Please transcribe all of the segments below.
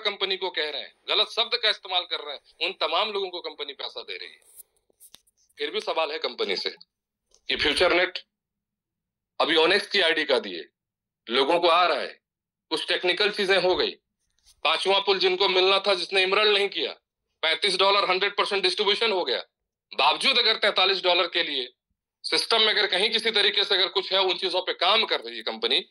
Company को कह रहे हैं, गलत शब्द का इस्तेमाल कर रहे हैं, उन तमाम लोगों को कंपनी पैसा दे रही है। फिर भी सवाल है कंपनी से कि फ्यूचर नेट अभी ओनेक्स की आईडी का दिए, लोगों को आ रहा है, कुछ टेक्निकल चीजें हो गई, 5वां पुल जिनको मिलना था जिसने इमरल नहीं किया, $35 100% डिस्ट्रीब्यूशन हो गया। बावजूद अगर $43 के लिए सिस्टम में अगर कहीं किसी तरीके से अगर कुछ है, उन चीजों पे काम कर रही है कंपनी,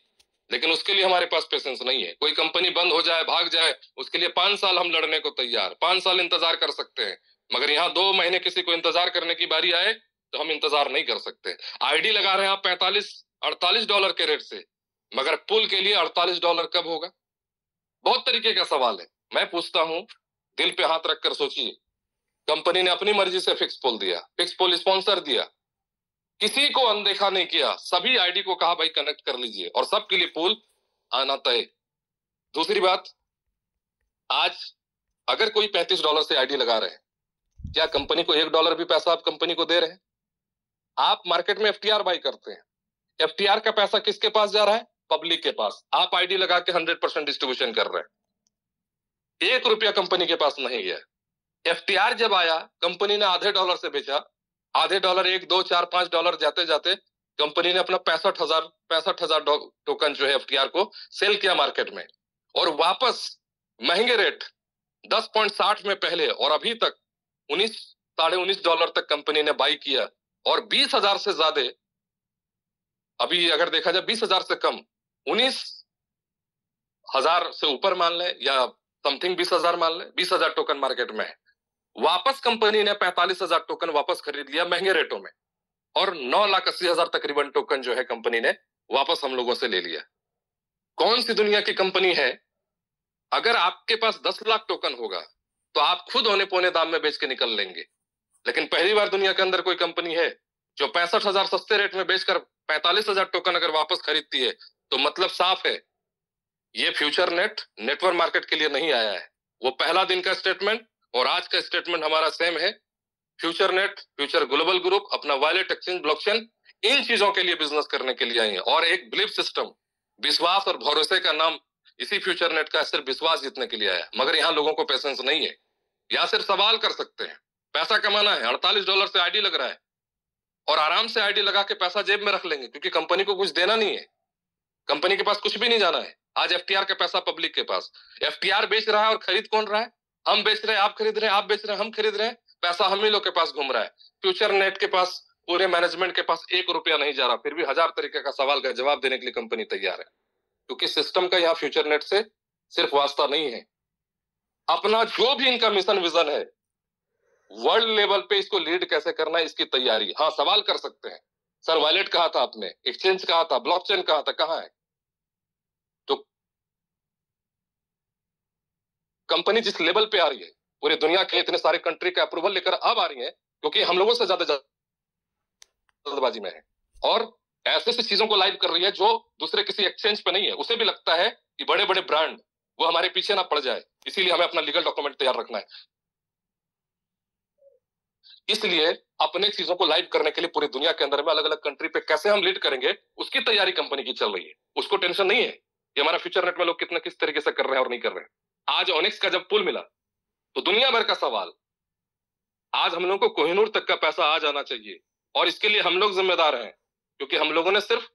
लेकिन उसके लिए हमारे पास पेशेंस नहीं है। कोई कंपनी बंद हो जाए, भाग जाए, उसके लिए 5 साल हम लड़ने को तैयार, 5 साल इंतजार कर सकते हैं, मगर यहाँ 2 महीने किसी को इंतजार करने की बारी आए तो हम इंतजार नहीं कर सकते। आईडी लगा रहे हैं आप $48 के रेट से, मगर पुल के लिए $48 कब होगा? बहुत तरीके का सवाल है। मैं पूछता हूं, दिल पे हाथ रखकर सोचिए, कंपनी ने अपनी मर्जी से फिक्स पुल दिया, फिक्स पुल स्पॉन्सर दिया, किसी को अनदेखा नहीं किया, सभी आईडी को कहा भाई कनेक्ट कर लीजिए और सबके लिए पुल आना तय। दूसरी बात, आज अगर कोई $35 से आईडी लगा रहे हैं, क्या कंपनी को $1 भी पैसा आप कंपनी को दे रहे हैं? आप मार्केट में एफटीआर बाई करते हैं, एफटीआर का पैसा किसके पास जा रहा है? पब्लिक के पास। आप आईडी लगा के 100% डिस्ट्रीब्यूशन कर रहे हैं, $1 कंपनी के पास नहीं गया। एफटीआर जब आया, कंपनी ने आधे डॉलर से बेचा, आधे डॉलर, 1, 2, 4, $5 जाते जाते कंपनी ने अपना 65,000 टोकन जो है एफटीआर को सेल किया मार्केट में, और वापस महंगे रेट $10.60 में पहले और अभी तक $19.5 तक कंपनी ने बाई किया, और 20,000 से ज्यादा, अभी अगर देखा जाए 20,000 से कम, 19,000 से ऊपर मान ले या समथिंग 20,000 मान ले, 20,000 टोकन मार्केट में है। वापस कंपनी ने 45,000 टोकन वापस खरीद लिया महंगे रेटों में, और 9,80,000 तकरीबन टोकन जो है कंपनी ने वापस हम लोगों से ले लिया। कौन सी दुनिया की कंपनी है, अगर आपके पास 10 लाख टोकन होगा तो आप खुद औने पौने दाम में बेच के निकल लेंगे, लेकिन पहली बार दुनिया के अंदर कोई कंपनी है जो 65,000 सस्ते रेट में बेचकर 45,000 टोकन अगर वापस खरीदती है, तो मतलब साफ है, ये फ्यूचर नेट नेटवर्क मार्केट के लिए नहीं आया है। वो पहला दिन का स्टेटमेंट और आज का स्टेटमेंट हमारा सेम है। Future net, future global group अपना वॉलेट, एक्सचेंज, ब्लॉकचेन, इन चीजों के लिए बिजनेस करने के लिए आई है, और एक बिलीफ सिस्टम, विश्वास और भरोसे का नाम इसी फ्यूचर नेट का सिर्फ विश्वास जीतने के लिए आया। मगर यहाँ लोगों को पेशेंस नहीं है, या सिर्फ सवाल कर सकते हैं, पैसा कमाना है, $48 से आईडी लग रहा है, और आराम से आईडी लगा के पैसा जेब में रख लेंगे, क्योंकि कंपनी को कुछ देना नहीं है, कंपनी के पास कुछ भी नहीं जाना है। आज एफटीआर का पैसा पब्लिक के पास, एफटीआर बेच रहा है और खरीद कौन रहा है? हम बेच रहे हैं, आप खरीद रहे हैं, आप बेच रहे हैं, हम खरीद रहे हैं, पैसा हम ही लोग के पास घूम रहा है। फ्यूचर नेट के पास, पूरे मैनेजमेंट के पास $1 नहीं जा रहा, फिर भी 1000 तरीके का सवाल का जवाब देने के लिए कंपनी तैयार है, क्योंकि सिस्टम का यहाँ फ्यूचर नेट से सिर्फ वास्ता नहीं है, अपना जो भी इनका मिशन विजन है, वर्ल्ड लेवल पे इसको लीड कैसे करना है, इसकी तैयारी। हाँ, सवाल कर सकते हैं, सर वॉलेट कहा था आपने, एक्सचेंज कहा था, ब्लॉकचेन कहा था, कहाँ है? तो कंपनी जिस लेवल पे आ रही है, पूरी दुनिया के इतने सारे कंट्री का अप्रूवल लेकर अब आ रही है, क्योंकि हम लोगों से ज्यादा जल्दबाजी में है, और ऐसे ऐसी चीजों को लाइव कर रही है जो दूसरे किसी एक्सचेंज पे नहीं है। उसे भी लगता है कि बड़े बड़े ब्रांड वो हमारे पीछे ना पड़ जाए, इसीलिए हमें अपना लीगल डॉक्यूमेंट तैयार रखना है। इसलिए अपने चीजों को लाइव करने के लिए पूरी दुनिया के अंदर में अलग अलग कंट्री पे कैसे हम लीड करेंगे, उसकी तैयारी कंपनी की चल रही है। उसको टेंशन नहीं है कि हमारा फ्यूचर नेट में लोग कितना किस तरीके से कर रहे हैं और नहीं कर रहे हैं। आज ओनिक्स का जब पुल मिला तो दुनिया भर का सवाल, आज हम लोगों को कोहिनूर तक का पैसा आ जाना चाहिए, और इसके लिए हम लोग जिम्मेदार हैं, क्योंकि हम लोगों ने सिर्फ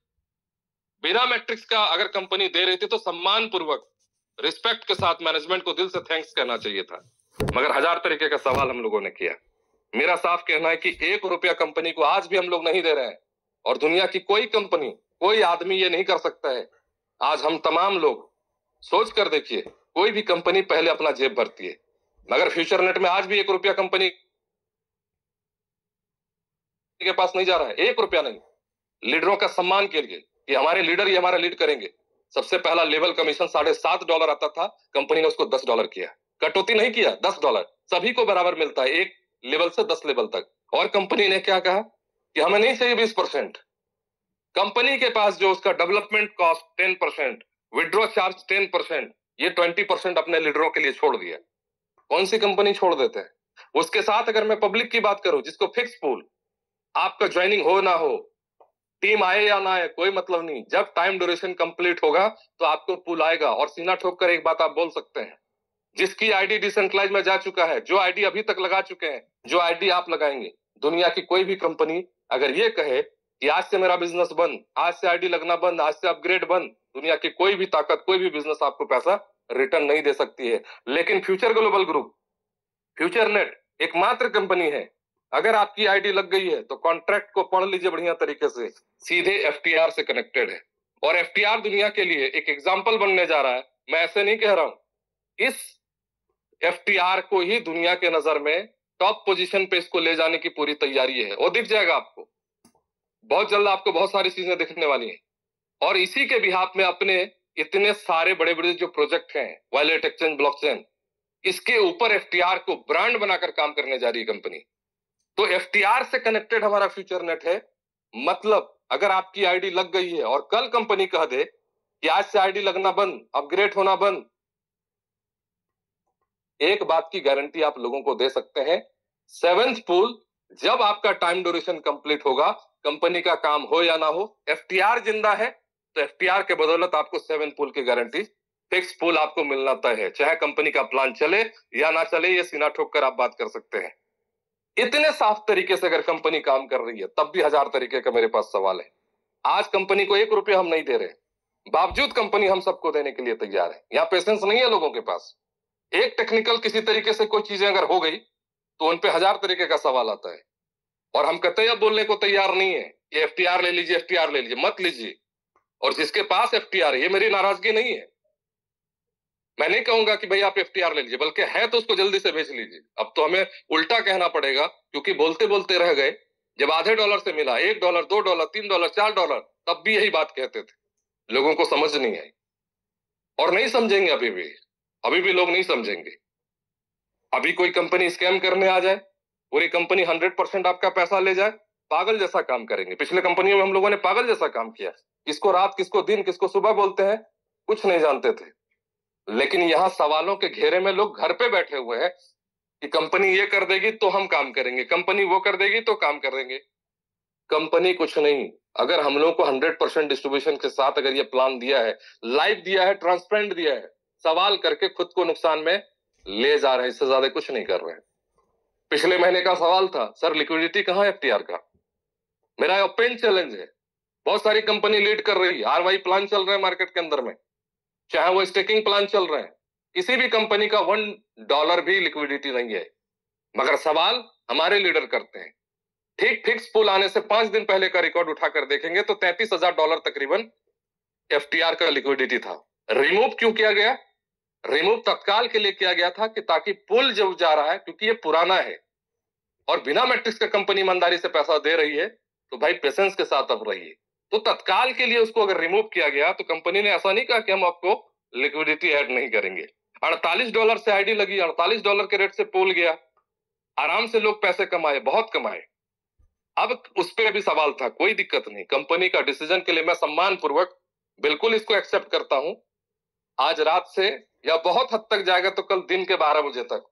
बिना मैट्रिक्स का अगर कंपनी दे रही थी तो सम्मान पूर्वक, रिस्पेक्ट के साथ मैनेजमेंट को दिल से थैंक्स कहना चाहिए था, मगर 1000 तरीके का सवाल हम लोगों ने किया। मेरा साफ कहना है कि $1 कंपनी को आज भी हम लोग नहीं दे रहे हैं, और दुनिया की कोई कंपनी, कोई आदमी ये नहीं कर सकता है। आज हम तमाम लोग सोच कर देखिए, कोई भी कंपनी पहले अपना जेब भरती है, मगर फ्यूचर नेट में आज भी $1 कंपनी के पास नहीं जा रहा है। $1 नहीं, लीडरों का सम्मान के लिए कि हमारे लीडर ही हमारा लीड करेंगे। सबसे पहला लेवल कमीशन $7.5 आता था, कंपनी ने उसको $10 किया, कटौती नहीं किया, $10 सभी को बराबर मिलता है, 1 लेवल से 10 लेवल तक। और कंपनी ने क्या कहा कि हमें नहीं चाहिए 20%, कंपनी के पास जो उसका डेवलपमेंट कॉस्ट 10%, विड्रॉ चार्ज 10%, ये 20% अपने लीडरों के लिए छोड़ दिया। कौन सी कंपनी छोड़ देते हैं? उसके साथ अगर मैं पब्लिक की बात करूं, जिसको फिक्स पूल, आपका ज्वाइनिंग हो ना हो, टीम आए या ना आए, कोई मतलब नहीं, जब टाइम ड्यूरेशन कंप्लीट होगा तो आपको पूल आएगा। और सीना ठोक कर एक बात आप बोल सकते हैं, जिसकी आईडी डिसेंट्रलाइज में जा चुका है, जो आईडी अभी तक लगा चुके हैं, जो आईडी आप लगाएंगे, दुनिया की कोई भी कंपनी अगर ये कहे कि आज से मेरा बिजनेस बंद, आज से आईडी लगना बंद, आज से अपग्रेड बंद, दुनिया की कोई भी ताकत, कोई भी बिजनेस आपको पैसा रिटर्न नहीं दे सकती है। लेकिन future global group, future net एकमात्र कंपनी है, अगर आपकी आईडी लग गई है तो कॉन्ट्रैक्ट को पढ़ लीजिए बढ़िया तरीके से, सीधे एफटीआर से कनेक्टेड है। और एफटीआर दुनिया के लिए एक एग्जाम्पल बनने जा रहा है, मैं ऐसे नहीं कह रहा हूं। इस एफटीआर को ही दुनिया के नजर में टॉप पोजीशन पे इसको ले जाने की पूरी तैयारी है, और दिख जाएगा आपको बहुत जल्द, आपको बहुत सारी चीजें दिखने वाली हैं। और इसी के बिहाफ में अपने इतने सारे बड़े बड़े जो प्रोजेक्ट हैं, वॉलेट, एक्सचेंज, ब्लॉकचेन, इसके ऊपर एफटीआर को ब्रांड बनाकर काम करने जा रही है कंपनी। तो एफटीआर से कनेक्टेड हमारा फ्यूचर नेट है। मतलब अगर आपकी आईडी लग गई है और कल कंपनी कह दे कि आज से आईडी लगना बंद, अपग्रेड होना बंद, एक बात की गारंटी आप लोगों को दे सकते हैं, 7th पूल जब आपका टाइम ड्यूरेशन कंप्लीट होगा, कंपनी का काम हो या ना हो, एफटीआर जिंदा है तो एफटीआर के बदौलत आपको 7th पूल की गारंटी, फिक्स पूल आपको मिलना तय है। चाहे कंपनी का प्लान चले या ना चले, ये सीना ठोक कर आप बात कर सकते हैं। इतने साफ तरीके से अगर कंपनी काम कर रही है, तब भी 1000 तरीके का मेरे पास सवाल है। आज कंपनी को 1 रुपया हम नहीं दे रहे, बावजूद कंपनी हम सबको देने के लिए तैयार है। यहाँ पेशेंस नहीं है लोगों के पास। एक टेक्निकल किसी तरीके से कोई चीजें अगर हो गई तो उन पे 1000 तरीके का सवाल आता है, और हम कतई अब बोलने को तैयार नहीं है कि एफटीआर ले लीजिए, एफटीआर ले लीजिए, मत लीजिए। और जिसके पास एफटीआर है, ये मेरी नाराजगी नहीं है, मैं नहीं कहूंगा कि भाई आप एफटीआर ले लीजिए, बल्कि है तो उसको जल्दी से बेच लीजिए। अब तो हमें उल्टा कहना पड़ेगा, क्योंकि बोलते बोलते रह गए। जब आधे डॉलर से मिला, $1, $2, $3, $4, तब भी यही बात कहते थे, लोगों को समझ नहीं आई और नहीं समझेंगे। अभी भी लोग नहीं समझेंगे। अभी कोई कंपनी स्कैम करने आ जाए, पूरी कंपनी 100% आपका पैसा ले जाए, पागल जैसा काम करेंगे। पिछले कंपनियों में हम लोगों ने पागल जैसा काम किया, किसको रात, किसको दिन, किसको सुबह बोलते हैं, कुछ नहीं जानते थे। लेकिन यहां सवालों के घेरे में लोग घर पे बैठे हुए हैं कि कंपनी ये कर देगी तो हम काम करेंगे, कंपनी वो कर देगी तो काम करेंगे। कंपनी कुछ नहीं, अगर हम लोग को 100% डिस्ट्रीब्यूशन के साथ अगर ये प्लान दिया है, लाइव दिया है, ट्रांसपेरेंट दिया है, सवाल करके खुद को नुकसान में ले जा रहे हैं, इससे ज्यादा कुछ नहीं कर रहे हैं। पिछले महीने का सवाल था, सर लिक्विडिटी कहां है एफटीआर का? मेरा ओपन चैलेंज है, बहुत सारी कंपनी लीड कर रही है, आरवाई प्लान चल रहे हैं मार्केट के अंदर में, चाहे वो स्टेकिंग प्लान चल रहे हैं, किसी भी कंपनी का $1 भी लिक्विडिटी नहीं है। मगर सवाल हमारे लीडर करते हैं। ठीक फिक्स पूल आने से 5 दिन पहले का रिकॉर्ड उठाकर देखेंगे तो $33,000 तकरीबन एफटीआर का लिक्विडिटी था। रिमूव क्यों किया गया? रिमूव तत्काल के लिए किया गया था कि ताकि पुल जब जा रहा है, क्योंकि ये पुराना है और बिना मैट्रिक्स का कंपनी ईमानदारी से पैसा दे रही है, तो भाई पेशेंस के साथ अब रहिए। तो तत्काल के लिए उसको अगर रिमूव किया गया तो कंपनी ने ऐसा नहीं कहा कि हम आपको लिक्विडिटी ऐड नहीं करेंगे। $48 से आईडी लगी, $48 के रेट से पुल गया, आराम से लोग पैसे कमाए, बहुत कमाए। अब उस पर भी सवाल था, कोई दिक्कत नहीं, कंपनी का डिसीजन के लिए मैं सम्मान पूर्वक बिल्कुल इसको एक्सेप्ट करता हूं। आज रात से या बहुत हद तक जाएगा तो कल दिन के 12 बजे तक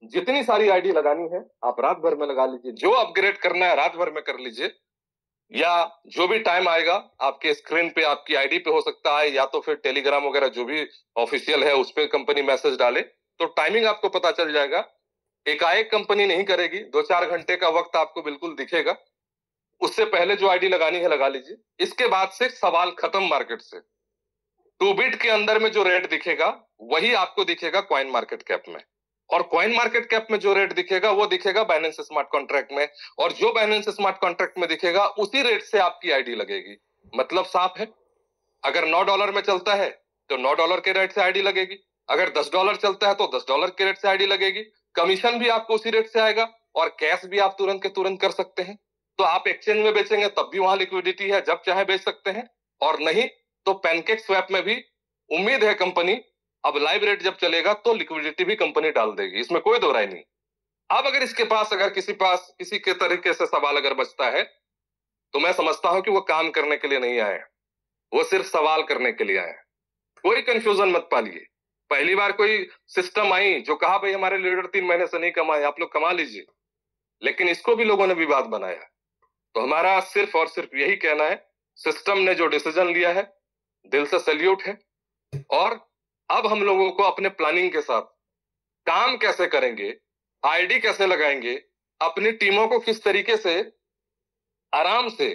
जितनी सारी आईडी लगानी है आप रात भर में लगा लीजिए, जो अपग्रेड करना है रात भर में कर लीजिए, या जो भी टाइम आएगा आपके स्क्रीन पे आपकी आईडी पे हो सकता है, या तो फिर टेलीग्राम वगैरह जो भी ऑफिशियल है उस पर कंपनी मैसेज डाले तो टाइमिंग आपको पता चल जाएगा। एकाएक कंपनी नहीं करेगी, 2-4 घंटे का वक्त आपको बिल्कुल दिखेगा। उससे पहले जो आईडी लगानी है लगा लीजिए। इसके बाद से सवाल खत्म मार्केट से। 2 बिट के अंदर में जो रेट दिखेगा वही आपको दिखेगा कॉइन मार्केट कैप में, और कॉइन मार्केट कैप में जो रेट दिखेगा वो दिखेगा बाइनेंस स्मार्ट कॉन्ट्रैक्ट में, और जो बाइनेंस स्मार्ट कॉन्ट्रैक्ट में दिखेगा उसी रेट से आपकी आईडी लगेगी। मतलब साफ है, अगर $9 में चलता है तो $9 के रेट से आईडी लगेगी, अगर $10 चलता है तो $10 के रेट से आईडी लगेगी। कमीशन भी आपको उसी रेट से आएगा और कैश भी आप तुरंत के तुरंत कर सकते हैं। तो आप एक्सचेंज में बेचेंगे तब भी वहां लिक्विडिटी है, जब चाहे बेच सकते हैं, और नहीं तो पैनकेक स्वैप में भी उम्मीद है कंपनी अब लाइव रेट जब चलेगा तो लिक्विडिटी भी कंपनी डाल देगी, इसमें कोई दो राय नहीं। अब अगर इसके पास अगर किसी के तरीके से सवाल अगर बचता है तो मैं समझता हूं कि वो काम करने के लिए नहीं आए, वो सिर्फ सवाल करने के लिए आए। कोई कंफ्यूजन मत पालिए। पहली बार कोई सिस्टम आई जो कहा भाई हमारे लीडर 3 महीने से नहीं कमाए, आप लोग कमा लीजिए, लेकिन इसको भी लोगों ने विवाद बनाया। तो हमारा सिर्फ और सिर्फ यही कहना है, सिस्टम ने जो डिसीजन लिया है दिल से सैल्यूट है, और अब हम लोगों को अपने प्लानिंग के साथ काम कैसे करेंगे, आईडी कैसे लगाएंगे, अपनी टीमों को किस तरीके से आराम से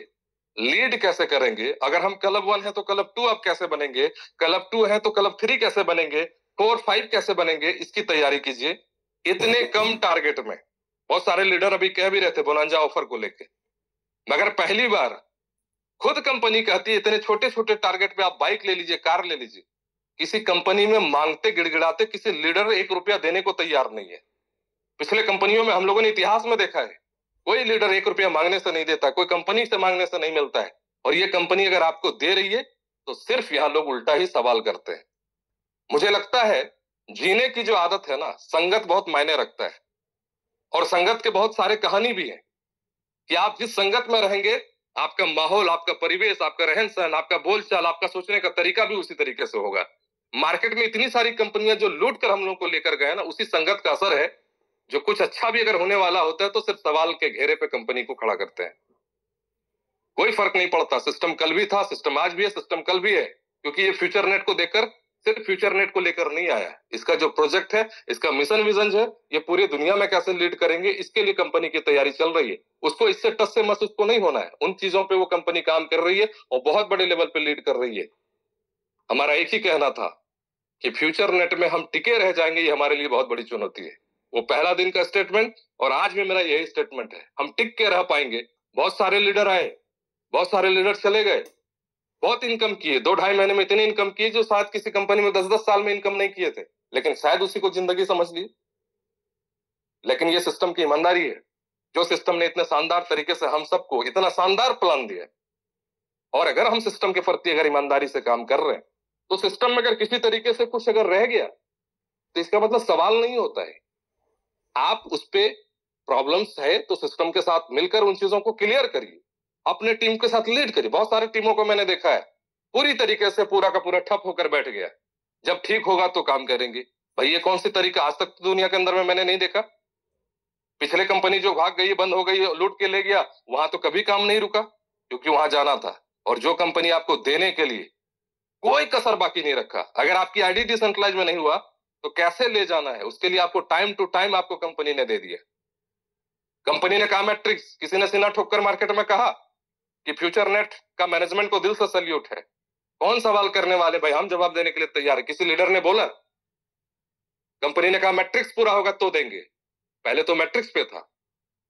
लीड कैसे करेंगे, अगर हम क्लब 1 है तो क्लब 2 अब कैसे बनेंगे, क्लब 2 है तो क्लब 3 कैसे बनेंगे, 4 5 कैसे बनेंगे, इसकी तैयारी कीजिए। इतने कम टारगेट में बहुत सारे लीडर अभी कह भी रहे थे बोनांजा ऑफर को लेके, मगर पहली बार खुद कंपनी कहती है इतने छोटे छोटे टारगेट पे आप बाइक ले लीजिए, कार ले लीजिए। किसी कंपनी में मांगते गिड़गिड़ाते किसी लीडर 1 रुपया देने को तैयार नहीं है। पिछले कंपनियों में हम लोगों ने इतिहास में देखा है, कोई लीडर 1 रुपया मांगने से नहीं देता, कोई कंपनी से मांगने से नहीं मिलता है। और ये कंपनी अगर आपको दे रही है तो सिर्फ यहां लोग उल्टा ही सवाल करते हैं। मुझे लगता है जीने की जो आदत है ना, संगत बहुत मायने रखता है। और संगत के बहुत सारे कहानी भी है कि आप जिस संगत में रहेंगे, आपका माहौल, आपका परिवेश, आपका रहन सहन, आपका बोलचाल, आपका सोचने का तरीका भी उसी तरीके से होगा। मार्केट में इतनी सारी कंपनियां जो लूट कर हम लोग को लेकर गए ना, उसी संगत का असर है। जो कुछ अच्छा भी अगर होने वाला होता है तो सिर्फ सवाल के घेरे पे कंपनी को खड़ा करते हैं। कोई फर्क नहीं पड़ता, सिस्टम कल भी था, सिस्टम आज भी है, सिस्टम कल भी है। क्योंकि ये फ्यूचर नेट को देखकर, सिर्फ फ्यूचर नेट को लेकर नहीं आया। इसका जो प्रोजेक्ट है, इसका मिशन विजन है, ये पूरी दुनिया में कैसे लीड करेंगे, इसके लिए कंपनी की तैयारी चल रही है। उसको इससे टस से मस उसको नहीं होना है। उन चीजों पे वो कंपनी काम कर रही है और बहुत बड़े लेवल पे लीड कर रही है। हमारा एक ही कहना था कि फ्यूचर नेट में हम टिके रह जाएंगे, ये हमारे लिए बहुत बड़ी चुनौती है। वो पहला दिन का स्टेटमेंट और आज भी मेरा यही स्टेटमेंट है, हम टिक के रह पाएंगे। बहुत सारे लीडर आए, बहुत सारे लीडर चले गए, बहुत इनकम किए, 2-2.5 महीने में इतनी इनकम की जो शायद किसी कंपनी में 10-10 साल में इनकम नहीं किए थे, लेकिन शायद उसी को जिंदगी समझ ली। लेकिन ये सिस्टम की ईमानदारी है, जो सिस्टम ने इतने शानदार तरीके से हम सबको इतना शानदार प्लान दिया। और अगर हम सिस्टम के प्रति अगर ईमानदारी से काम कर रहे हैं तो सिस्टम में अगर किसी तरीके से कुछ अगर रह गया तो इसका मतलब सवाल नहीं होता है। आप उस पे प्रॉब्लम्स है तो सिस्टम के साथ मिलकर उन चीजों को क्लियर करिए, अपने टीम के साथ लीड करिए। बहुत सारी टीमों को मैंने देखा है पूरी तरीके से पूरा का पूरा ठप होकर बैठ गया, जब ठीक होगा तो काम करेंगे। भाई ये कौन सी तरीका आज तक दुनिया के अंदर में मैंने नहीं देखा। पिछले कंपनी जो भाग गई, बंद हो गई, लूट के ले गया, वहां तो कभी काम नहीं रुका क्योंकि वहां जाना था। और जो कंपनी आपको देने के लिए कोई कसर बाकी नहीं रखा, अगर आपकी आईडी डिसेंट्रलाइज में नहीं हुआ तो कैसे ले जाना है उसके लिए आपको टाइम टू टाइम आपको कंपनी ने दे दिया। कंपनी ने कहा मैट्रिक्स, किसी ने सीना ठोककर मार्केट में कहा कि फ्यूचर नेट का मैनेजमेंट को दिल से सल्यूट है। कौन सवाल करने वाले, भाई हम जवाब देने के लिए तैयार है। किसी लीडर ने बोला, कंपनी ने कहा मैट्रिक्स पूरा होगा तो देंगे। पहले तो मैट्रिक्स पे था,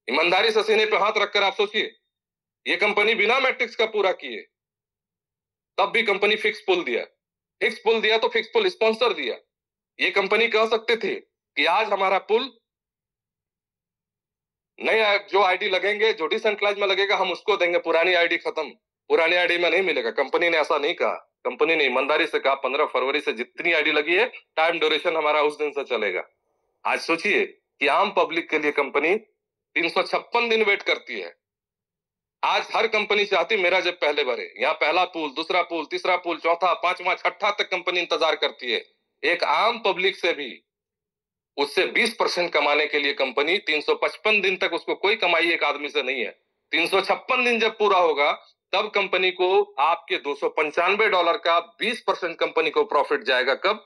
ईमानदारी से सीने पे हाथ रखकर आप सोचिए, ये कंपनी बिना मैट्रिक्स का पूरा किए तब भी कंपनी फिक्स पुल दिया, फिक्स पुल दिया तो फिक्स पुल स्पॉन्सर दिया। ये कंपनी कह सकते थे कि आज हमारा पुल नए जो आईडी लगेंगे, जो डिसेंट्रलाइज में लगेगा हम उसको देंगे, पुरानी आईडी खत्म, पुरानी आईडी में नहीं मिलेगा। कंपनी ने ऐसा नहीं कहा, कंपनी ने ईमानदारी से कहा 15 फरवरी से जितनी आईडी लगी है टाइम ड्यूरेशन हमारा उस दिन से चलेगा। आज सोचिए कि आम पब्लिक के लिए कंपनी 356 दिन वेट करती है। आज हर कंपनी चाहती मेरा जब पहले भरे, यहाँ पहला पुल, दूसरा पुल, तीसरा पुल, चौथा, पांचवा, छठा तक कंपनी इंतजार करती है। एक आम पब्लिक से भी उससे 20% कमाने के लिए कंपनी 355 दिन तक, उसको कोई कमाई एक आदमी से नहीं है। 356 दिन जब पूरा होगा तब कंपनी को आपके $295 का 20% कंपनी को प्रॉफिट जाएगा। कब?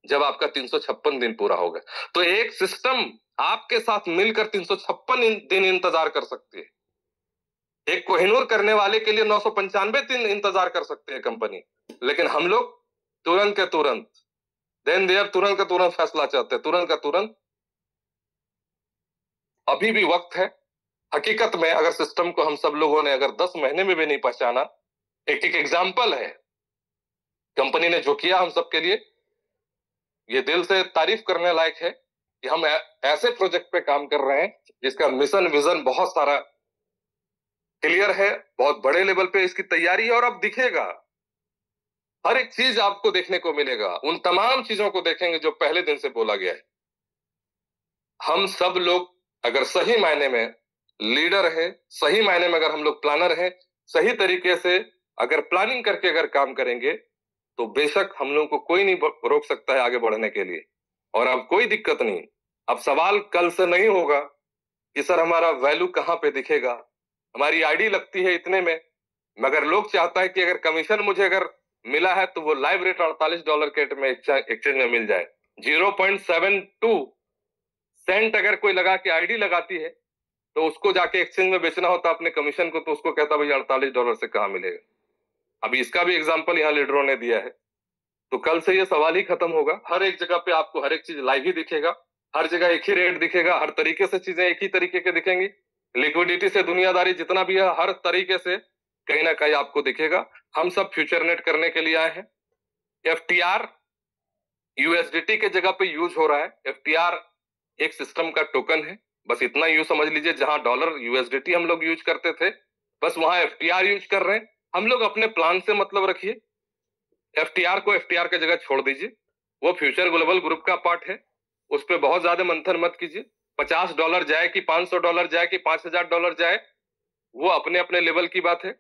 जब आपका 356 दिन पूरा होगा। तो एक सिस्टम आपके साथ मिलकर 356 दिन इंतजार कर सकती है। एक कोहिनूर करने वाले के लिए 995 दिन इंतजार कर सकते हैं कंपनी, लेकिन हम लोग तुरंत के तुरंत, देन देयर, तुरंत का तुरंत फैसला चाहते हैं, तुरंत का तुरंत। अभी भी वक्त है। हकीकत में अगर सिस्टम को हम सब लोगों ने अगर 10 महीने में भी नहीं पहचाना, एक एक एग्जाम्पल है कंपनी ने जो किया हम सबके लिए, ये दिल से तारीफ करने लायक है कि हम ऐसे प्रोजेक्ट पे काम कर रहे हैं जिसका मिशन विजन बहुत सारा क्लियर है, बहुत बड़े लेवल पे इसकी तैयारी है। और अब दिखेगा, हर एक चीज आपको देखने को मिलेगा, उन तमाम चीजों को देखेंगे जो पहले दिन से बोला गया है। हम सब लोग अगर सही मायने में लीडर है, सही मायने में अगर हम लोग प्लानर है, सही तरीके से अगर प्लानिंग करके अगर काम करेंगे तो बेशक हम लोगों को कोई नहीं रोक सकता है आगे बढ़ने के लिए। और अब कोई दिक्कत नहीं, अब सवाल कल से नहीं होगा कि सर हमारा वैल्यू कहां पे दिखेगा, हमारी आईडी लगती है इतने में, मगर लोग चाहता है कि अगर कमीशन मुझे अगर मिला है तो वो लाइव रेट $48 के रेट में एक्सचेंज में मिल जाए। 0.72 सेंट अगर कोई लगा के आईडी लगाती है तो उसको जाके एक्सचेंज में बेचना होता अपने कमीशन को, तो उसको कहता भाई $48 से कहां मिलेगा। अभी इसका भी एग्जांपल यहाँ लीडरों ने दिया है। तो कल से ये सवाल ही खत्म होगा। हर एक जगह पे आपको हर एक चीज लाइव ही दिखेगा, हर जगह एक ही रेट दिखेगा, हर तरीके से चीजें एक ही तरीके के दिखेंगी। लिक्विडिटी से दुनियादारी जितना भी है हर तरीके से कहीं ना कहीं आपको दिखेगा। हम सब फ्यूचर नेट करने के लिए आए हैं। FTR USDT के जगह पे यूज हो रहा है। FTR एक सिस्टम का टोकन है, बस इतना यूज समझ लीजिए। जहां डॉलर USDT हम लोग यूज करते थे, बस वहां FTR यूज कर रहे हैं हम लोग। अपने प्लान से मतलब रखिए, FTR को FTR की जगह छोड़ दीजिए। वो फ्यूचर ग्लोबल ग्रुप का पार्ट है, उस पर बहुत ज्यादा मंथन मत कीजिए। $50 जाए कि $500 जाए कि $5000 जाए, वो अपने अपने लेवल की बात है।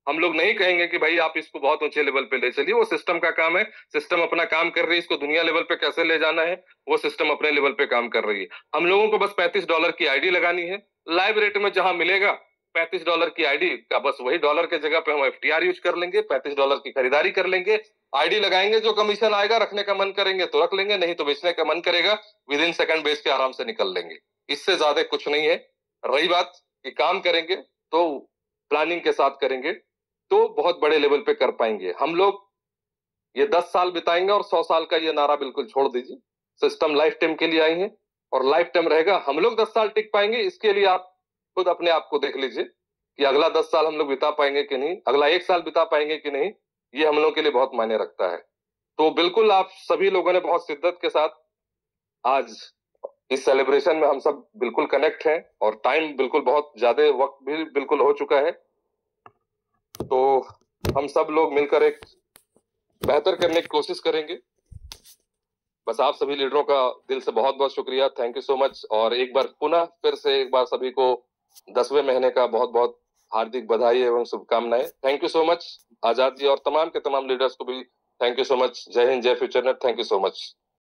हम लोग नहीं कहेंगे कि भाई आप इसको बहुत ऊंचे लेवल पे ले चलिए, वो सिस्टम का काम है। सिस्टम अपना काम कर रही है, इसको दुनिया लेवल पे कैसे ले जाना है वो सिस्टम अपने लेवल पे काम कर रही है। हम लोगों को बस $35 की आईडी लगानी है। लाइव रेट में जहां मिलेगा $35 की आईडी का, बस वही डॉलर के जगह पे हम FTR यूज कर लेंगे, $35 की खरीदारी कर लेंगे, आईडी लगाएंगे। जो कमीशन आएगा रखने का मन करेंगे तो रख लेंगे, नहीं तो बेचने का मन करेगा विद इन सेकंड बेच के आराम से निकल लेंगे। इससे ज्यादा कुछ नहीं है। रही बात कि काम करेंगे तो प्लानिंग के साथ करेंगे तो बहुत बड़े लेवल पे कर पाएंगे। हम लोग ये 10 साल बिताएंगे और 100 साल का ये नारा बिल्कुल छोड़ दीजिए। सिस्टम लाइफ टाइम के लिए आई है और लाइफ टाइम रहेगा। हम लोग 10 साल टिक पाएंगे, इसके लिए आप खुद अपने आप को देख लीजिए कि अगला 10 साल हम लोग बिता पाएंगे कि नहीं, अगला 1 साल बिता पाएंगे कि नहीं। ये हम लोग के लिए बहुत मायने रखता है। तो बिल्कुल आप सभी लोगों ने बहुत शिद्दत के साथ आज इस सेलिब्रेशन में हम सब बिल्कुल कनेक्ट हैं और टाइम बिल्कुल बहुत ज्यादा वक्त भी बिल्कुल हो चुका है। तो हम सब लोग मिलकर एक बेहतर करने की कोशिश करेंगे। बस आप सभी लीडरों का दिल से बहुत बहुत शुक्रिया, थैंक यू सो मच। और एक बार पुनः फिर से एक बार सभी को 10वें महीने का बहुत बहुत हार्दिक बधाई एवं शुभकामनाएं। Thank you so much Azad ji और तमाम के तमाम लीडर्स को भी थैंक यू सो मच। जय हिंद, जय future net. Thank you so much.